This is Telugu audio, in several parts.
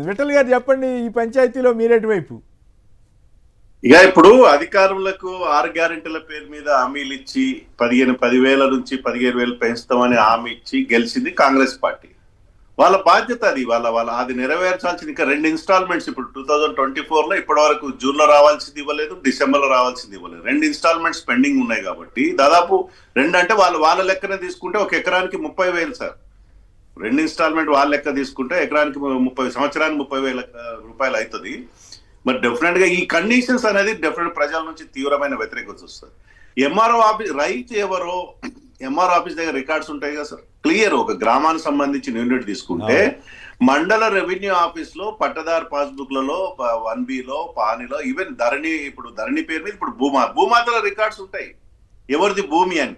ఉంటుంది. విఠల్ గారు చెప్పండి, ఈ పంచాయతీలో మీరేటి వైపు? ఇక ఇప్పుడు అధికారులకు 6 గ్యారెంటీల పేరు మీద హామీలు ఇచ్చి 10,000 నుంచి 15,000 పెంచుతామని హామీ ఇచ్చి గెలిచింది కాంగ్రెస్ పార్టీ. వాళ్ళ బాధ్యత అది, వాళ్ళ వాళ్ళ అది నెరవేర్చాల్సింది. ఇంకా 2 ఇన్స్టాల్మెంట్స్ ఇప్పుడు 2024లో ఇప్పటి వరకు జూన్ లో రావాల్సింది ఇవ్వలేదు, డిసెంబర్ లో రావాల్సింది ఇవ్వలేదు. 2 ఇన్స్టాల్మెంట్స్ పెండింగ్ ఉన్నాయి కాబట్టి దాదాపు అంటే వాళ్ళ లెక్కనే తీసుకుంటే ఒక ఎకరానికి 30,000 సార్. 2 ఇన్స్టాల్మెంట్ వాళ్ళ లెక్క తీసుకుంటే ఎకరానికి 30 సంవత్సరానికి 30,000 రూపాయలు అవుతుంది. మరి డెఫినెట్ గా ఈ కండిషన్స్ అనేది డెఫినెట్ ప్రజల నుంచి తీవ్రమైన వ్యతిరేకత వస్తుంది. ఎంఆర్ఓ ఆఫీస్ రైతు ఎవరో ఎంఆర్ఓ ఆఫీస్ దగ్గర రికార్డ్స్ ఉంటాయి కదా సార్, క్లియర్. ఒక గ్రామానికి సంబంధించిన యూనిట్ తీసుకుంటే మండల రెవెన్యూ ఆఫీస్ లో పట్టదారు పాస్బుక్లలో 1B లో పానిలో ఈవెన్ ఇప్పుడు ధరణి పేరు మీద ఇప్పుడు భూమాతల రికార్డ్స్ ఉంటాయి, ఎవరిది భూమి అని.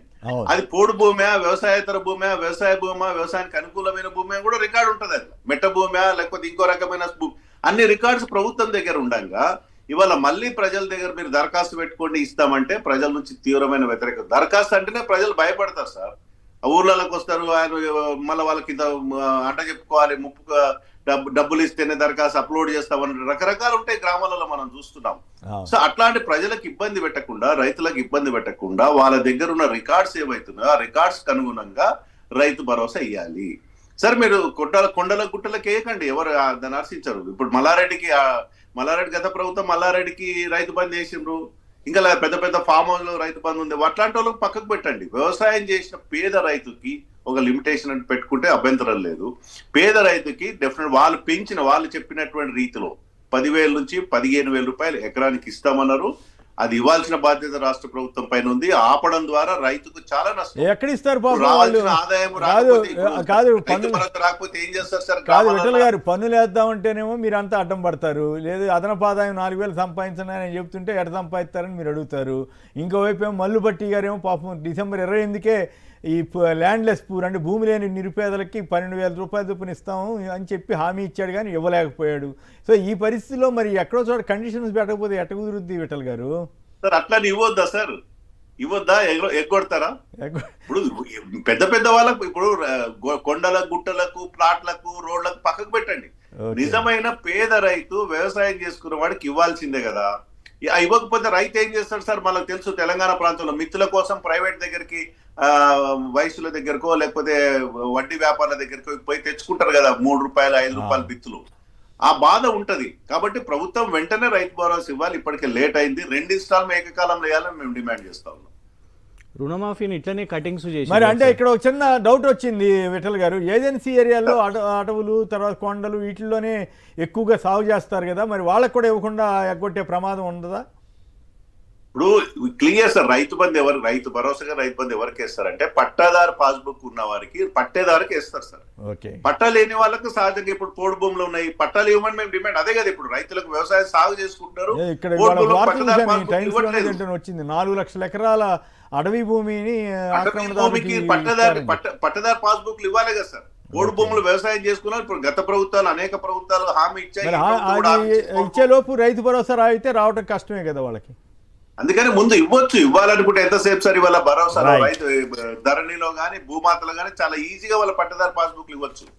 అది పోడు భూమి, వ్యవసాయేతర భూమి, వ్యవసాయానికి అనుకూలమైన భూమి కూడా రికార్డు ఉంటుంది. అది మెట్ట భూమి లేకపోతే ఇంకో రకమైన భూమి, అన్ని రికార్డ్స్ ప్రభుత్వం దగ్గర ఉండగా ఇవాళ మళ్ళీ ప్రజల దగ్గర మీరు దరఖాస్తు పెట్టుకోండి ఇస్తామంటే ప్రజల నుంచి తీవ్రమైన వ్యతిరేకత. దరఖాస్తు అంటేనే ప్రజలు భయపడతారు సార్. ఊర్లలోకి వస్తారు, మళ్ళీ వాళ్ళకి ఇంత అంట చెప్పుకోవాలి, ముప్పుగా డబ్బులు ఇస్తేనే దరఖాస్తు అప్లోడ్ చేస్తామని రకరకాలు ఉంటాయి గ్రామాలలో మనం చూస్తున్నాం. సో అట్లాంటి ప్రజలకు ఇబ్బంది పెట్టకుండా, రైతులకు ఇబ్బంది పెట్టకుండా వాళ్ళ దగ్గర ఉన్న రికార్డ్స్ ఏవైతున్నాయో ఆ రికార్డ్స్ అనుగుణంగా రైతు భరోసా ఇవ్వాలి సార్. మీరు కొండల గుట్టలకు వేయకండి, ఎవరు దాన్ని హర్షించరు. ఇప్పుడు మల్లారెడ్డి గత ప్రభుత్వం మల్లారెడ్డికి రైతు బంధు చేసిండ్రు, ఇంకా పెద్ద పెద్ద ఫామ్ హౌస్ లో రైతు బంధు ఉంది. అట్లాంటి వాళ్ళకి పక్కకు పెట్టండి. వ్యవసాయం చేసిన పేద రైతుకి ఒక లిమిటేషన్ అని పెట్టుకుంటే అభ్యంతరం లేదు. పేద రైతుకి డెఫినెట్ వాళ్ళు చెప్పినటువంటి రీతిలో 10,000 నుంచి 15,000 రూపాయలు ఎకరానికి ఇస్తామన్నారు. అది ఇవ్వాల్సిన బాధ్యత రాష్ట్ర ప్రభుత్వం పైన ఉంది. ఆపడం ద్వారా రైతుకు చాలా నష్టం. ఎక్కడ ఇస్తారు రావాల్సిన ఆదాయం రాకపోతే ఏం చేస్తారు సార్? కాదు విఠల్ గారు, పన్నులు వేద్దామంటేనేమో మీరు అంతా అడ్డం పడతారు. లేదు అదనపు ఆదాయం 4,000 సంపాదించని చెప్తుంటే ఎడ సంపాదిస్తారని మీరు అడుగుతారు. ఇంకోవైపు ఏమో మల్లు భట్టి గారేమో పాపం డిసెంబర్ 28కే ఈ ల్యాండ్లెస్ పూర్ అంటే భూమి లేని నిరుపేదలకి 12,000 రూపాయలు చొప్పున ఇస్తాము అని చెప్పి హామీ ఇచ్చాడు, కానీ ఇవ్వలేకపోయాడు. సో ఈ పరిస్థితిలో మరి ఎక్కడో చోట కండిషన్స్ పెట్టకపోతే ఎట్ట కుదురుద్ది విఠల్ గారు? సార్ అట్లా ఇవ్వద్దా సార్? ఇవ్వద్దా? ఎగ్గొడతారా? ఇప్పుడు పెద్ద పెద్ద వాళ్ళకు ఇప్పుడు కొండల గుట్టలకు ప్లాట్లకు రోడ్లకు పక్కకు పెట్టండి. నిజమైన పేద రైతు వ్యవసాయం చేసుకున్న వాడికి ఇవ్వాల్సిందే కదా. ఇవ్వకపోతే రైతు ఏం చేస్తాడు సార్? మనకు తెలుసు, తెలంగాణ ప్రాంతంలో మిత్తుల కోసం ప్రైవేట్ దగ్గరికి వయసుల దగ్గరకో లేకపోతే వడ్డీ వ్యాపారుల దగ్గరకో పోయి తెచ్చుకుంటారు కదా, 3 రూపాయలు 5 రూపాయల బిత్తులు. ఆ బాధ ఉంటది కాబట్టి ప్రభుత్వం వెంటనే రైతు భరోసా ఇవ్వాలి. ఇప్పటికే లేట్ అయింది. 2 ఇన్స్టాల్మెంట్ ఏకకాలంలో వేయాలని మేము డిమాండ్ చేస్తా ఉన్నాం. రుణమాఫీని ఇట్లనే కటింగ్స్ చేసి మరి అంటే ఇక్కడ ఒక చిన్న డౌట్ వచ్చింది విఠల్ గారు. ఏజెన్సీ ఏరియాలో అటవులు తర్వాత కొండలు వీటిల్లోనే ఎక్కువగా సాగు చేస్తారు కదా, మరి వాళ్ళకు కూడా ఇవ్వకుండా ఎగ్గొట్టే ప్రమాదం ఉండదా? ఇప్పుడు క్లియర్ సార్, రైతు భరోసాగా రైతు బంధు ఎవరికి వేస్తారంటే పట్టాదారు పాస్బుక్ ఉన్న వారికి, పట్టేదారికి వేస్తారు సార్. పట్టా లేని వాళ్ళకు సహజంగా ఇప్పుడు పోడు భూములు ఉన్నాయి, పట్టాలు ఇవ్వమని మేము డిమాండ్. అదే కదా ఇప్పుడు రైతులకు వ్యవసాయం సాగు చేసుకుంటారు. వచ్చింది 4 లక్షల ఎకరాల అడవి భూమిని పట్టదారు పాస్బుక్లు ఇవ్వాలి కదా సార్. పోడు భూములు వ్యవసాయం చేసుకున్నారు. ఇప్పుడు గత ప్రభుత్వాలు అనేక ప్రభుత్వాలు హామీ ఇచ్చాయి. ఇచ్చే లోపు రైతు భరోసా అయితే రావడం కష్టమే కదా వాళ్ళకి. అందుకని ముందు ఇవ్వాలనుకుంటే ఎంతసేపు సార్? ఇవాళ భరోసా రైతు ధరణిలో కానీ భూమాతలో కానీ చాలా ఈజీగా వాళ్ళ పట్టదారు పాస్బుక్లు ఇవ్వచ్చు.